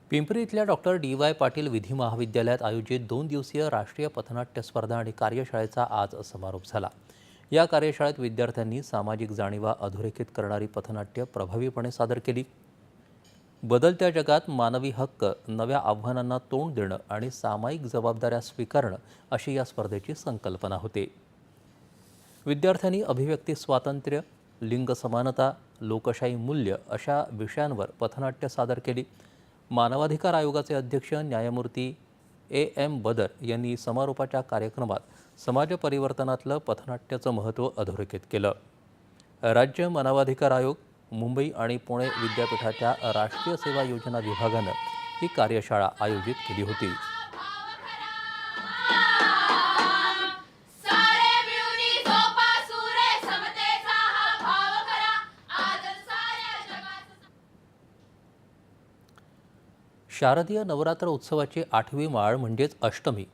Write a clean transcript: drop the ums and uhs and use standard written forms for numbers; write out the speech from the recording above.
पिंपरी इथल्या doctor DY. Patil विधी महाविद्यालयात आयोजित 2 दिवसीय राष्ट्रीय पथनाट्य स्पर्धा आणि कार्यशाळेचा आज समारोप झाला. या कार्यशाळेत विद्यार्थ्यांनी सामाजिक जाणीवा अधोरेखित करणारी पथनाट्य प्रभावीपणे सादर केली. बदलत्या जगात मानवी हक्क, नव्या आव्हानांना तोंड देणं आणि सामायिक जबाबदाऱ्या स्वीकारणं अशी या स्पर्धेची संकल्पना होती. विद्यार्थ्यांनी अभिव्यक्ती स्वातंत्र्य, लिंग समानता, लोकशाही मूल्य अशा विषयांवर पथनाट्य सादर केली. मानवाधिकार आयोगाचे अध्यक्ष न्यायमूर्ती A.M. बदर यांनी समारोपाच्या कार्यक्रमात समाज परिवर्तनातलं पथनाट्याचं महत्त्व अधोरेखित केलं. राज्य मानवाधिकार आयोग, मुंबई आणि पुणे विद्यापीठाच्या राष्ट्रीय सेवा योजना विभागानं ही कार्यशाळा आयोजित केली होती. शारदीय नवरात्र उत्सवाची 8वी माळ म्हणजेच अष्टमी